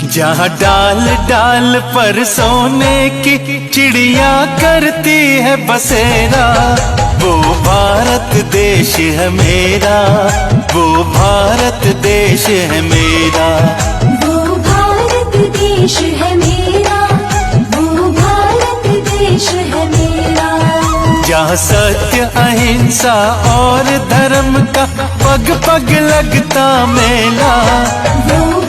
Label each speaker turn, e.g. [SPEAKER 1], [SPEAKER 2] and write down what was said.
[SPEAKER 1] जहाँ डाल डाल पर सोने की चिड़िया करती है बसेरा, वो भारत देश है मेरा, वो भारत देश है मेरा,
[SPEAKER 2] वो भारत देश है मेरा, वो भारत देश है मेरा।
[SPEAKER 1] जहाँ सत्य अहिंसा और धर्म का पग पग लगता मेला,
[SPEAKER 2] वो